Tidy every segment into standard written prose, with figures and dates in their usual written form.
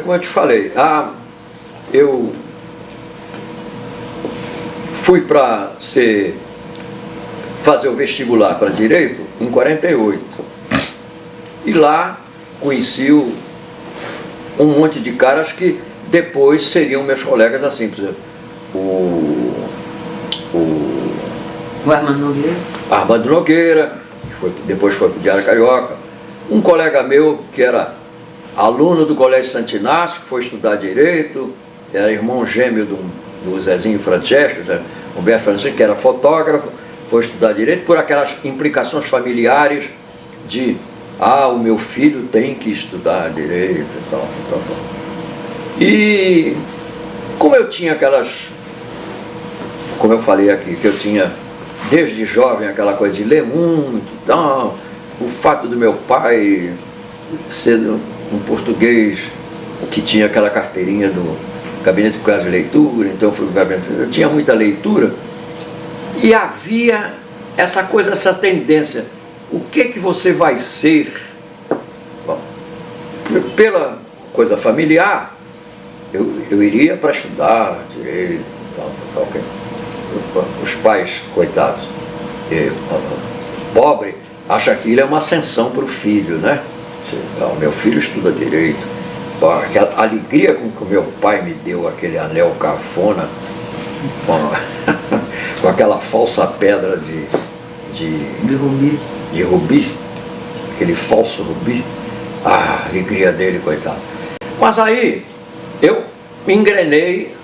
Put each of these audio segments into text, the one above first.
Como eu te falei, eu fui para fazer o vestibular para Direito em 48. E lá conheci um monte de caras que depois seriam meus colegas, assim, por exemplo, o Armando Nogueira. Armando Nogueira, que depois foi para o Diário Carioca. Um colega meu que era aluno do Colégio Santo Inácio, que foi estudar Direito, era irmão gêmeo do Zezinho Francesco, Humberto Francesco, que era fotógrafo, foi estudar Direito por aquelas implicações familiares de o meu filho tem que estudar Direito e tal. E como eu tinha como eu falei aqui, que eu tinha desde jovem aquela coisa de ler muito e tal, o fato do meu pai ser um português que tinha aquela carteirinha do gabinete de leitura, então eu fui para o gabinete, eu tinha muita leitura, e havia essa coisa, essa tendência, o que você vai ser? Bom, pela coisa familiar, eu iria para estudar Direito, tal. Os pais, coitados, pobre, acha que ele é uma ascensão para o filho, né? Então, meu filho estuda Direito. Aquela alegria com que o meu pai me deu aquele anel cafona, com aquela falsa pedra de rubi, aquele falso rubi, a alegria dele, coitado. Mas aí eu me engrenei,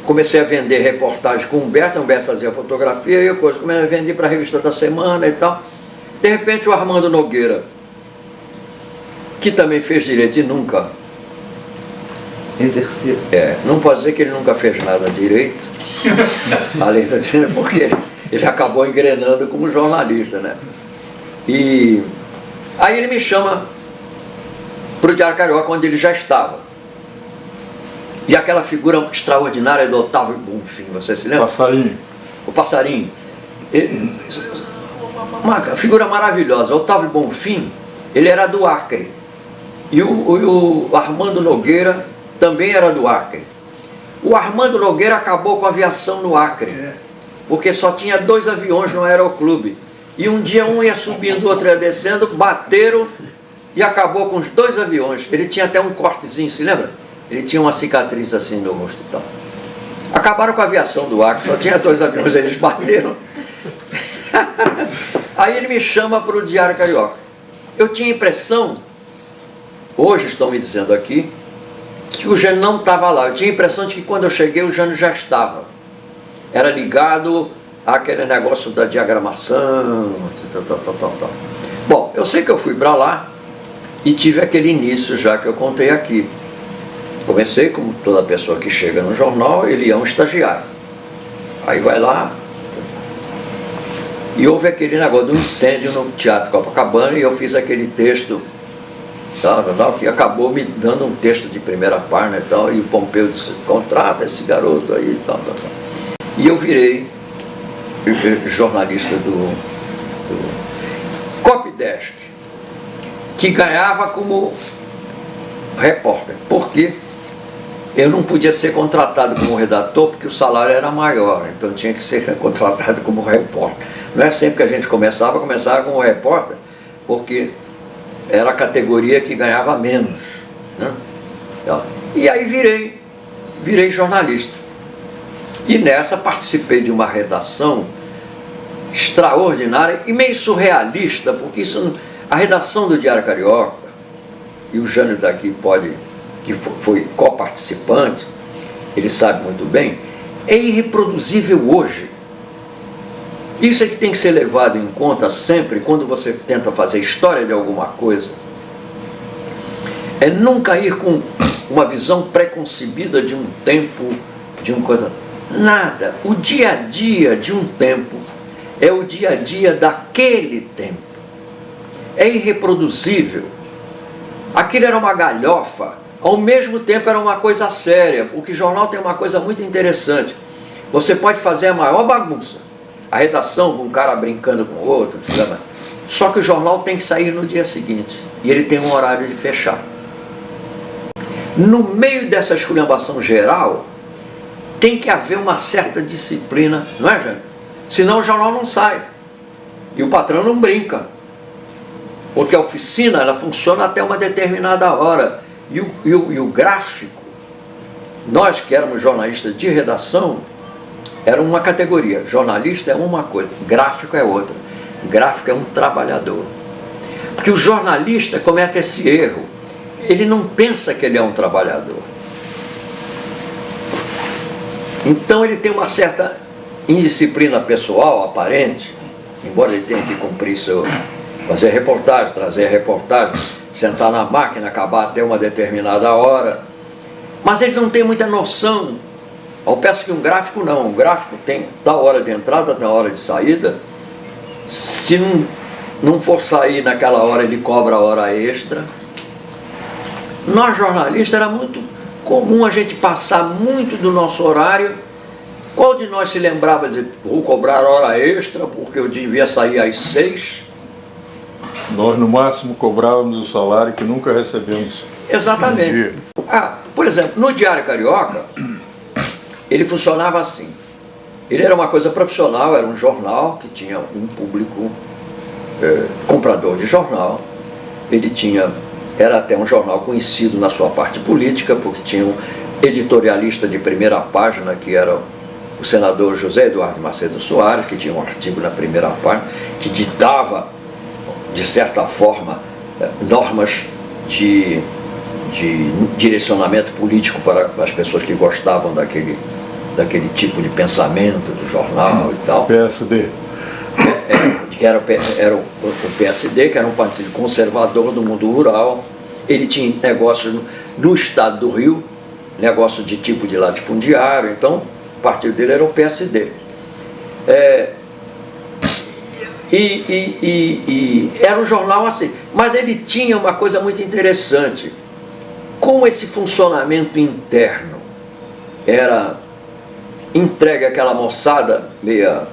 comecei a vender reportagens com o Humberto fazia fotografia, e eu comecei a vender para a Revista da Semana e tal. De repente o Armando Nogueira, que também fez Direito e nunca exerceu. Não pode dizer que ele nunca fez nada direito, além do dinheiro, porque ele acabou engrenando como jornalista, né? E aí ele me chama para o Diário Carioca, onde ele já estava. E aquela figura extraordinária do Otávio Bonfim, você se lembra? Passarinho. O Passarinho. Uma figura maravilhosa. O Otávio Bonfim, ele era do Acre. E o Armando Nogueira também era do Acre. O Armando Nogueira acabou com a aviação no Acre, porque só tinha 2 aviões no aeroclube. E um dia um ia subindo, o outro ia descendo, bateram e acabou com os 2 aviões. Ele tinha até um cortezinho, se lembra? Ele tinha uma cicatriz assim no rosto e tal. Acabaram com a aviação do Acre, só tinha 2 aviões, eles bateram. Aí ele me chama para o Diário Carioca. Eu tinha a impressão, hoje estão me dizendo aqui, que o Jânio não estava lá. Eu tinha a impressão de que quando eu cheguei o Jânio já estava. Era ligado àquele negócio da diagramação, tal. Bom, eu sei que eu fui para lá e tive aquele início já que eu contei aqui. Comecei, como toda pessoa que chega no jornal, ele é um estagiário. Aí vai lá, e houve aquele negócio de um incêndio no Teatro Copacabana, e eu fiz aquele texto, que acabou me dando um texto de primeira página e tal, e o Pompeu disse, contrata esse garoto aí e tal. E eu virei jornalista do Copydesk, que ganhava como repórter, porque eu não podia ser contratado como redator porque o salário era maior, então tinha que ser contratado como repórter. Não é sempre que a gente começava como repórter, porque era a categoria que ganhava menos, né? E aí virei jornalista. E nessa participei de uma redação extraordinária e meio surrealista, porque a redação do Diário Carioca, e o Jânio daqui que foi coparticipante, ele sabe muito bem, é irreproduzível hoje. Isso é que tem que ser levado em conta sempre quando você tenta fazer história de alguma coisa. É nunca ir com uma visão preconcebida de um tempo, de uma coisa. Nada. O dia a dia de um tempo é o dia a dia daquele tempo. É irreproduzível. Aquilo era uma galhofa, ao mesmo tempo era uma coisa séria, porque jornal tem uma coisa muito interessante. Você pode fazer a maior bagunça, a redação com um cara brincando com o outro, só que o jornal tem que sair no dia seguinte, e ele tem um horário de fechar. no meio dessa esculhambação geral, tem que haver uma certa disciplina, não é, Jânio? Senão o jornal não sai. E o patrão não brinca. Porque a oficina, ela funciona até uma determinada hora. E o gráfico, nós que éramos jornalistas de redação, era uma categoria. Jornalista é uma coisa, gráfico é outra. Gráfico é um trabalhador. Porque o jornalista comete esse erro. Ele não pensa que ele é um trabalhador. Então ele tem uma certa indisciplina pessoal, aparente, embora ele tenha que cumprir fazer reportagem, trazer reportagem, sentar na máquina, acabar até uma determinada hora. Mas ele não tem muita noção. Eu peço que um gráfico não. Um gráfico tem tal hora de entrada, tal hora de saída. Se não for sair naquela hora, ele cobra a hora extra. Nós jornalistas era muito comum a gente passar muito do nosso horário. Qual de nós se lembrava de dizer, vou cobrar hora extra porque eu devia sair às 6? Nós no máximo cobrávamos o salário que nunca recebemos. Exatamente. Por exemplo, no Diário Carioca, ele funcionava assim. Ele era uma coisa profissional, era um jornal que tinha um público comprador de jornal. Ele era até um jornal conhecido na sua parte política, porque tinha um editorialista de primeira página, que era o senador José Eduardo Macedo Soares, que tinha um artigo na primeira página, que ditava, de certa forma, normas de direcionamento político para as pessoas que gostavam daquele tipo de pensamento do jornal e tal. PSD. Que era o PSD, que era um partido conservador do mundo rural. Ele tinha negócios no estado do Rio, negócio de tipo de latifundiário, então o partido dele era o PSD. Era um jornal assim, mas ele tinha uma coisa muito interessante. Como esse funcionamento interno era entregue àquela moçada meia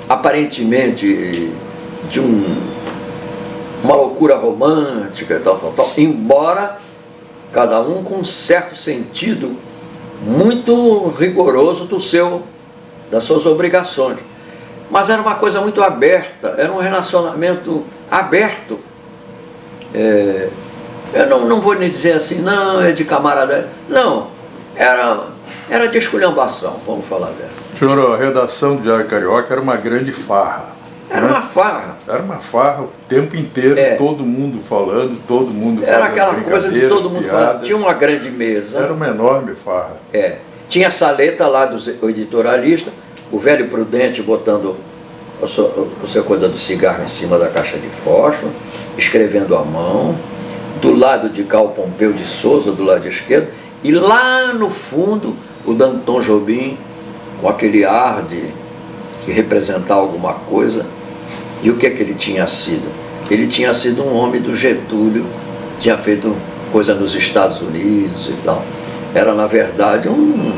aparentemente de uma loucura romântica e tal, embora cada um com um certo sentido muito rigoroso das suas obrigações. Mas era uma coisa muito aberta, era um relacionamento aberto. Eu não vou nem dizer assim, não, é de camarada. Não, era de esculhambação, vamos falar dela. Senhor, a redação do Diário Carioca era uma grande farra. Era uma farra. Era uma farra o tempo inteiro, todo mundo falando, todo mundo falando. Era aquela coisa de todo mundo piadas. falando. Tinha uma grande mesa. Era uma enorme farra. Tinha a saleta lá do editorialista, o velho Prudente botando a sua coisa do cigarro em cima da caixa de fósforo, escrevendo à mão, do lado de cá o Pompeu de Souza, do lado esquerdo, e lá no fundo o Danton Jobim, com aquele ar de representar alguma coisa. E o que é que ele tinha sido? Ele tinha sido um homem do Getúlio, tinha feito coisa nos Estados Unidos e tal. Era, na verdade, um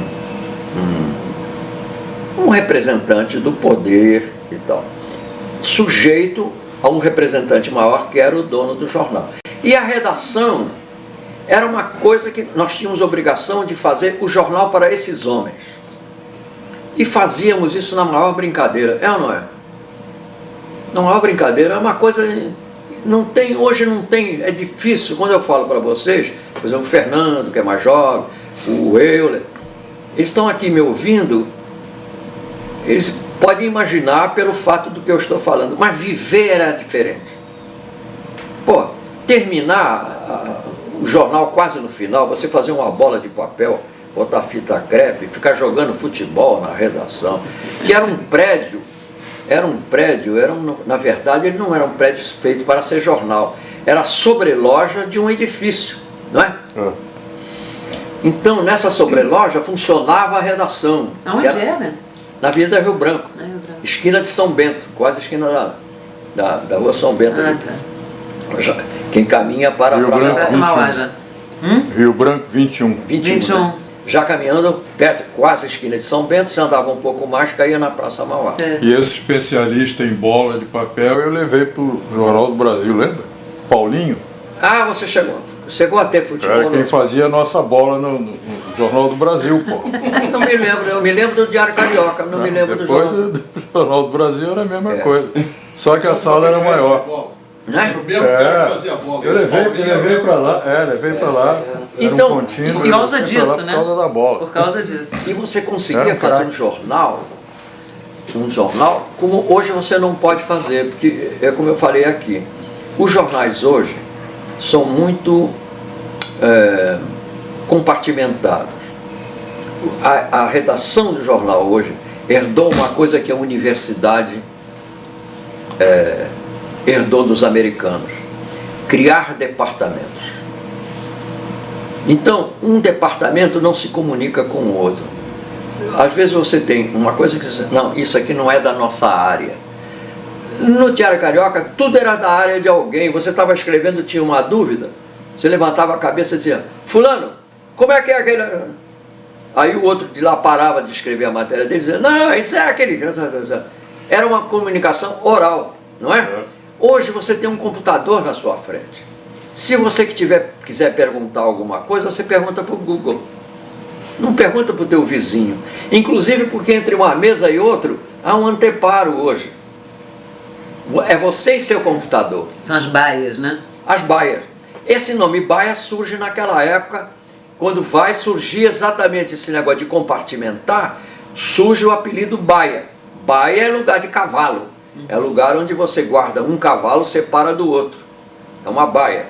representante do poder e tal, sujeito a um representante maior, que era o dono do jornal. E a redação era uma coisa que nós tínhamos obrigação de fazer o jornal para esses homens. E fazíamos isso na maior brincadeira, é ou não é? Na maior brincadeira, é uma coisa, hoje não tem, é difícil. Quando eu falo para vocês, por exemplo, o Fernando, que é mais jovem, o Euler, eles estão aqui me ouvindo, eles podem imaginar pelo fato do que eu estou falando, mas viver era diferente. Terminar o jornal quase no final, você fazer uma bola de papel, botar fita crepe, ficar jogando futebol na redação, que era um prédio, na verdade ele não era um prédio feito para ser jornal, era a sobreloja de um edifício, não é? Então nessa sobreloja funcionava a redação. Aonde era? Na Avenida Rio Branco, esquina de São Bento, quase a esquina da rua São Bento. Quem caminha para a Praça Mauá. Rio Branco 21. 21. Né? Já caminhando perto, quase a esquina de São Bento, você andava um pouco mais, caía na Praça Mauá. E esse especialista em bola de papel eu levei para o Jornal do Brasil, lembra? Paulinho. Você chegou. chegou a ter futebol. Era quem fazia a nossa bola no Jornal do Brasil, pô. Não me lembro, eu me lembro do Diário Carioca, não me lembro do Depois jornal. do Jornal do Brasil era a mesma coisa. Só que a sala era maior. Né? O mesmo cara que fazia a bola. Eu levei para lá, levei para lá. Então, era um contínuo, por causa eu levei pra lá disso, né? Por causa da bola. Por causa disso. E você conseguia Era um fazer craque. um jornal, como hoje você não pode fazer, porque é como eu falei aqui, os jornais hoje são muito compartimentados. A redação do jornal hoje herdou uma coisa que a universidade herdou dos americanos: criar departamentos. Então, um departamento não se comunica com o outro. Às vezes você tem uma coisa que você, não, isso aqui não é da nossa área. No Diário Carioca, tudo era da área de alguém. Você estava escrevendo, tinha uma dúvida, você levantava a cabeça e dizia: fulano, como é que é aquele... Aí o outro de lá parava de escrever a matéria dele e dizia: não, isso é aquele... Era uma comunicação oral, não é? Hoje você tem um computador na sua frente. Se você quiser perguntar alguma coisa, você pergunta para o Google. Não pergunta para o teu vizinho. Inclusive porque entre uma mesa e outra há um anteparo hoje. É você e seu computador. São as baias, né? As baias. Esse nome baia surge naquela época, quando vai surgir exatamente esse negócio de compartimentar, surge o apelido baia. Baia é lugar de cavalo. É lugar onde você guarda um cavalo, separa do outro. É uma baia.